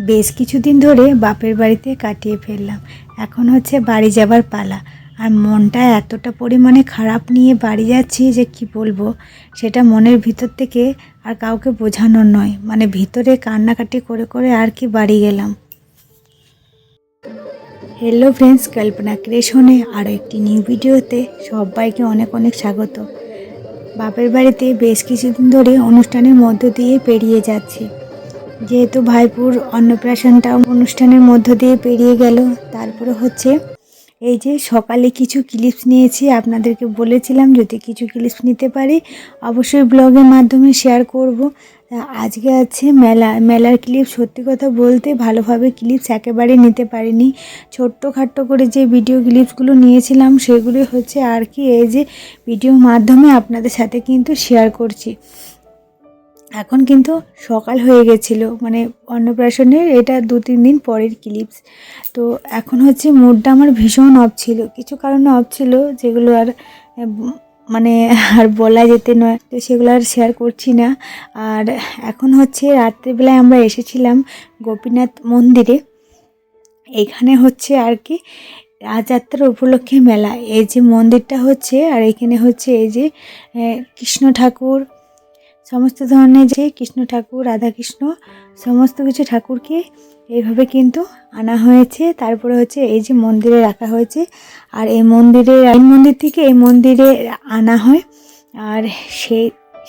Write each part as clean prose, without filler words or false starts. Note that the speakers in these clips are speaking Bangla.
বেশ কিছুদিন ধরে বাপের বাড়িতে কাটিয়ে ফেললাম। এখন হচ্ছে বাড়ি যাবার পালা। আর মনটা এতটা পরিমাণে খারাপ নিয়ে বাড়ি যাচ্ছি যে কি বলবো, সেটা মনের ভিতর থেকে আর কাউকে বোঝানোর নয়। মানে ভিতরে কান্নাকাটি করে করে আর কি বাড়ি গেলাম। হ্যালো ফ্রেন্ডস, কল্পনা ক্রিয়েশনে আরও একটি নিউ ভিডিওতে সবাইকে অনেক অনেক স্বাগত। বাপের বাড়িতে বেশ কিছুদিন ধরে অনুষ্ঠানের মধ্য দিয়ে পেরিয়ে যাচ্ছি। যেহেতু ভাইপুর অন্নপ্রাশনটা অনুষ্ঠানের মধ্য দিয়ে পেরিয়ে গেল, তারপরে হচ্ছে এই যে সকালে কিছু ক্লিপস নিয়েছি, আপনাদেরকে বলেছিলাম যদি কিছু ক্লিপস নিতে পারি অবশ্যই ব্লগের মাধ্যমে শেয়ার করব। আজকে আছে মেলার ক্লিপস। সত্যি কথা বলতে ভালোভাবে ক্লিপস একেবারে নিতে পারিনি। ছোট্টখাট্টো করে যে ভিডিও ক্লিপসগুলো নিয়েছিলাম সেগুলি হচ্ছে আর কি এই যে ভিডিওর মাধ্যমে আপনাদের সাথে কিন্তু শেয়ার করছি। এখন কিন্তু সকাল হয়ে গেছিলো, মানে অন্নপ্রাশনের এটা 2-3 দিন পরের ক্লিপস। তো এখন হচ্ছে মুডটা আমার ভীষণ অফ ছিল, কিছু কারণে অফ ছিল যেগুলো আর মানে আর বলা যেতে নয়, তো সেগুলো আর শেয়ার করছি না। আর এখন হচ্ছে রাত্রিবেলায় আমরা এসেছিলাম গোপীনাথ মন্দিরে। এখানে হচ্ছে আর কি রাজযাত্রা উপলক্ষে মেলা। এই যে মন্দিরটা হচ্ছে, আর এখানে হচ্ছে এই যে কৃষ্ণ ঠাকুর, সমস্ত ধরনের যে কৃষ্ণ ঠাকুর, রাধাকৃষ্ণ, সমস্ত কিছু ঠাকুরকে এইভাবে কিন্তু আনা হয়েছে। তারপরে হচ্ছে এই যে মন্দিরে রাখা হয়েছে। আর এই মন্দির থেকে এই মন্দিরে আনা হয়। আর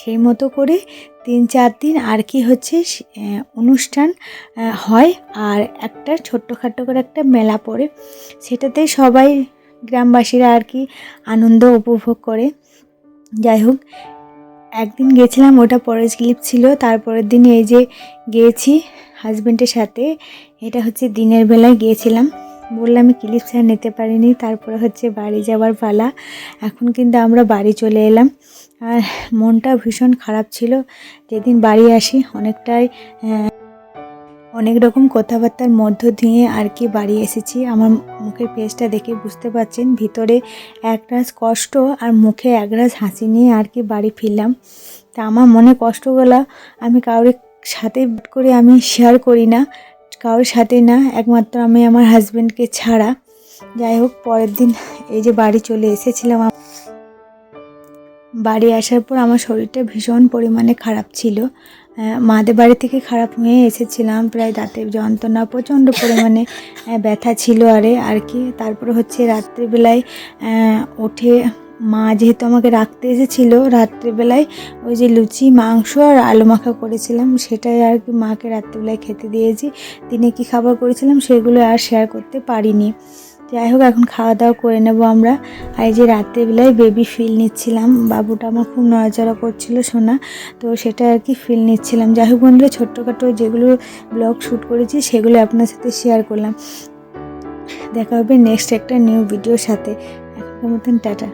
সেই মতো করে 3-4 দিন আর কি হচ্ছে অনুষ্ঠান হয়। আর একটা ছোট্টখাট্টো করে একটা মেলা পড়ে, সেটাতে সবাই গ্রামবাসীরা আর কি আনন্দ উপভোগ করে। যাই হোক, একদিন গেছিলাম, ওটা পরের ক্লিপ ছিল। তারপরের দিন এই যে গিয়েছি হাজব্যান্ডের সাথে, এটা হচ্ছে দিনের বেলায় গিয়েছিলাম। বললাম আমি ক্লিপস আর নিতে পারিনি। তারপরে হচ্ছে বাড়ি যাওয়ার পালা। এখন কিন্তু আমরা বাড়ি চলে এলাম। আর মনটা ভীষণ খারাপ ছিল যেদিন বাড়ি আসি। অনেক রকম কথাবার্তার মধ্য দিয়ে আর কি বাড়ি এসেছি। আমার মুখের ফেসটা দেখে বুঝতে পারছেন, ভিতরে একরাশ কষ্ট আর মুখে একরাশ হাসি নিয়ে আর কি বাড়ি ফিরলাম। তা আমার মনে কষ্টগুলো আমি কারোর সাথে করে আমি শেয়ার করি না, কারোর সাথে না, একমাত্র আমি আমার হাজব্যান্ডকে ছাড়া। যাই হোক, পরের দিন এই যে বাড়ি চলে এসেছিলাম। বাড়ি আসার পর আমার শরীরটা ভীষণ পরিমাণে খারাপ ছিল। মাদের বাড়ি থেকে খারাপ হয়ে এসেছিলাম, প্রায় দাঁতের যন্ত্রণা, প্রচণ্ড পরিমাণে ব্যথা ছিল আর কি। তারপরে হচ্ছে রাত্রিবেলায় উঠে মা যেহেতু আমাকে রাখতে এসেছিলো, রাত্রিবেলায় ওই যে লুচি, মাংস আর আলু মাখা করেছিলাম, সেটাই আর কি মাকে রাত্রিবেলায় খেতে দিয়েছি। দিনে কি খাবার করেছিলাম সেগুলো আর শেয়ার করতে পারিনি। যাই হোক, এখন খাওয়া দাওয়া করে নেবো আমরা। আর এই যে রাত্রেবেলায় বেবি ফিল নিচ্ছিলাম, বাবুটা আমার খুব নড়াচড়া করছিল সোনা, তো সেটা আর কি ফিল নিচ্ছিলাম। যাই হোক বন্ধুরা, ছোট্টখাটো যেগুলো ব্লগ শ্যুট করেছি সেগুলো আপনার সাথে শেয়ার করলাম। দেখা হবে নেক্সট একটা নিউ ভিডিওর সাথে। এখনকার মতন টাটা।